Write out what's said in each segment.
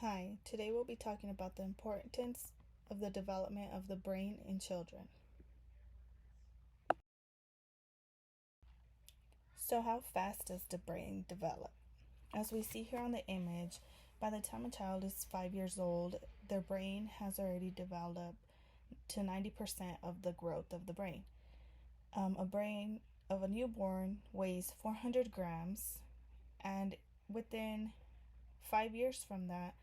Hi, today we'll be talking about the importance of the development of the brain in children. So, how fast does the brain develop? As we see here on the image, by the time a child is 5 years old, their brain has already developed to 90% of the growth of the brain. A brain of a newborn weighs 400 grams, and within 5 years from that,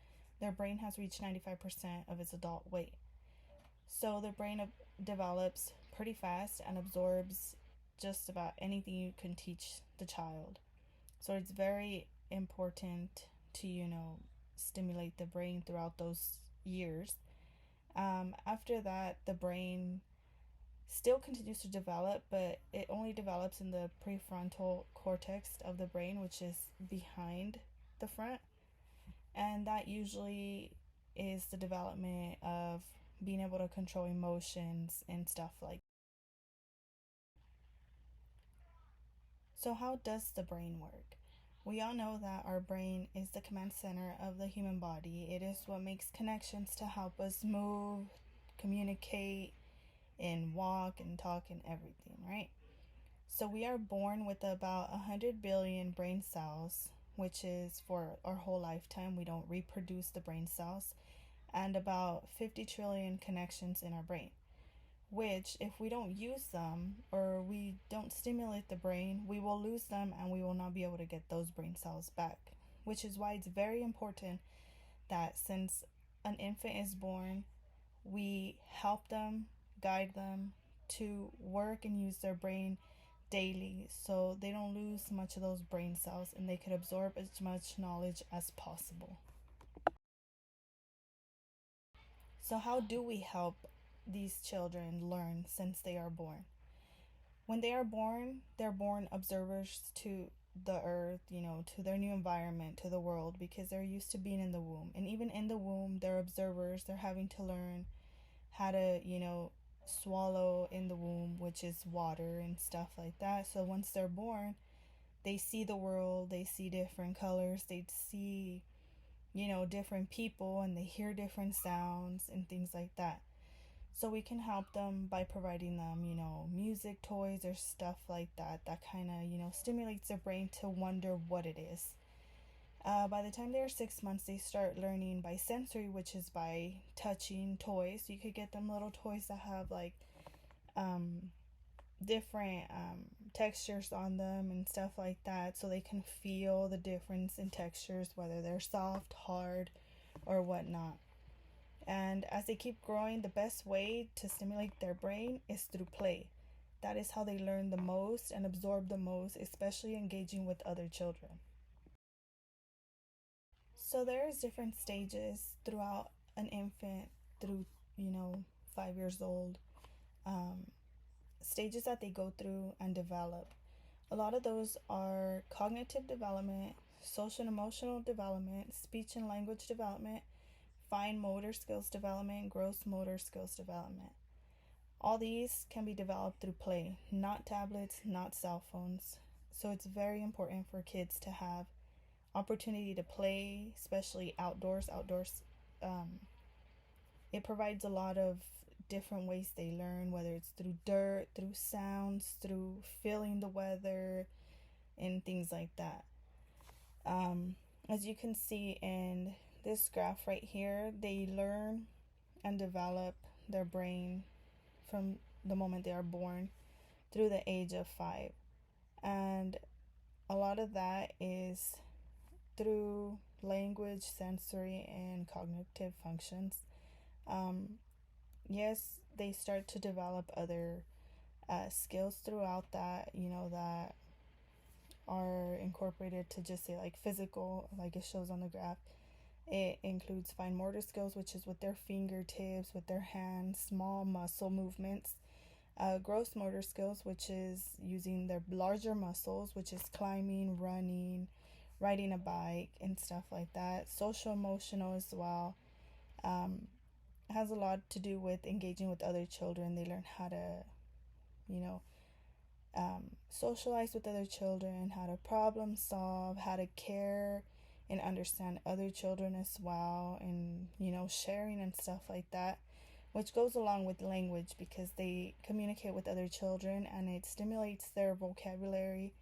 their brain has reached 95% of its adult weight. So the brain develops pretty fast and absorbs just about anything you can teach the child. So it's very important to, stimulate the brain throughout those years. After that, the brain still continues to develop, but it only develops in the prefrontal cortex of the brain, which is behind the front. And that usually is the development of being able to control emotions and stuff like that. So, how does the brain work? We all know that our brain is the command center of the human body. It is what makes connections to help us move, communicate, and walk and talk and everything, right? So, we are born with about 100 billion brain cells, which is for our whole lifetime. We don't reproduce the brain cells, and about 50 trillion connections in our brain, which, if we don't use them or we don't stimulate the brain, we will lose them and we will not be able to get those brain cells back. Which is why it's very important that since an infant is born, we help them, guide them to work and use their brain daily so they don't lose much of those brain cells and they could absorb as much knowledge as possible. So, how do we help these children learn since they are born? When they are born, they're born observers to the earth, to their new environment, to the world, because they're used to being in the womb. And even in the womb, they're observers. They're having to learn how to, swallow in the womb, which is water and stuff like that. So once they're born, they see the world, they see different colors, they see, different people, and they hear different sounds and things like that. So we can help them by providing them, music, toys, or stuff like that that kind of, stimulates their brain to wonder what it is. By the time they're 6 months, they start learning by sensory, which is by touching toys. You could get them little toys that have like um, different textures on them and stuff like that, so they can feel the difference in textures, whether they're soft, hard, or whatnot. And as they keep growing, the best way to stimulate their brain is through play. That is how they learn the most and absorb the most, especially engaging with other children. So there's different stages throughout an infant through, you know, 5 years old. Um, Stages that they go through and develop. A lot of those are cognitive development, social and emotional development, speech and language development, fine motor skills development, gross motor skills development. All these can be developed through play, not tablets, not cell phones. So it's very important for kids to have opportunity to play, especially outdoors. Um, it provides a lot of different ways they learn, whether it's through dirt, through sounds, through feeling the weather, and things like that. As you can see in this graph right here, they learn and develop their brain from the moment they are born through the age of 5. And a lot of that is through language, sensory, and cognitive functions. Um, yes, they start to develop other skills throughout that, that are incorporated to just say like physical, like it shows on the graph. It includes fine motor skills, which is with their fingertips, with their hands, small muscle movements. Gross motor skills, which is using their larger muscles, which is climbing, running, riding a bike, and stuff like that. Social emotional as well. Um, has a lot to do with engaging with other children. They learn how to, you know, socialize with other children, how to problem solve, how to care and understand other children as well, and sharing and stuff like that, which goes along with language because they communicate with other children and it stimulates their vocabulary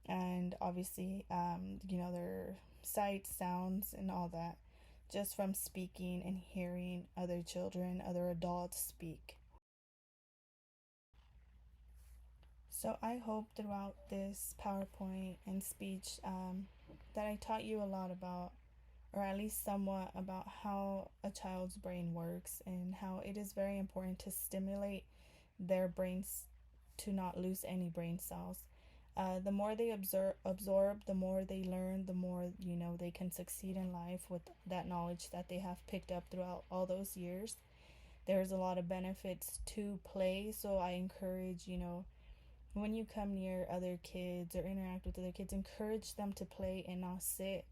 and obviously their sight, sounds, and all that, just from speaking and hearing other children, other adults speak. So I hope throughout this PowerPoint and speech that I taught you a lot about, or at least somewhat about how a child's brain works and how it is very important to stimulate their brains to not lose any brain cells. The more they absorb, the more they learn, the more they can succeed in life with that knowledge that they have picked up throughout all those years. There's a lot of benefits to play, so I encourage when you come near other kids or interact with other kids, encourage them to play and not sit,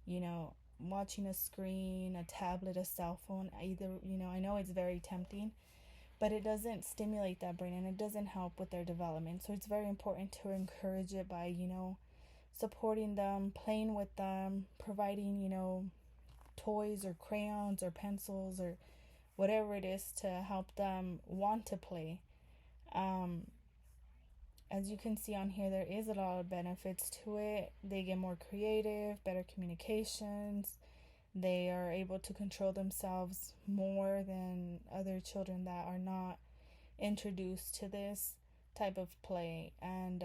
you know, watching a screen, a tablet, a cell phone. Either, I know it's very tempting, but it doesn't stimulate that brain and it doesn't help with their development. So it's very important to encourage it by, supporting them, playing with them, providing, toys or crayons or pencils or whatever it is to help them want to play. Um, as you can see on here, there is a lot of benefits to it. They get more creative, better communications. They are able to control themselves more than other children that are not introduced to this type of play. And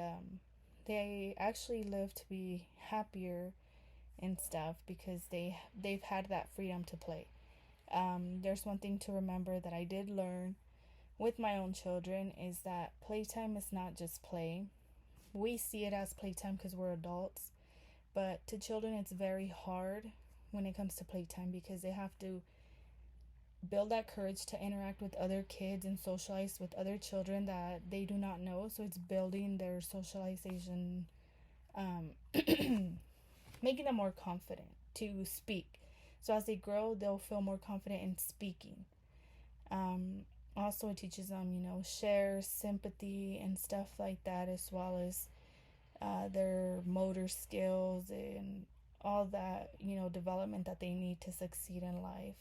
they actually live to be happier and stuff because they've had that freedom to play. There's one thing to remember that I did learn with my own children is that playtime is not just play. We see it as playtime because we're adults, but to children it's very hard when it comes to playtime because they have to build that courage to interact with other kids and socialize with other children that they do not know. So it's building their socialization, um, making them more confident to speak. So as they grow, they'll feel more confident in speaking. Um, Also, it teaches them, share sympathy and stuff like that, as well as their motor skills and all that, development that they need to succeed in life.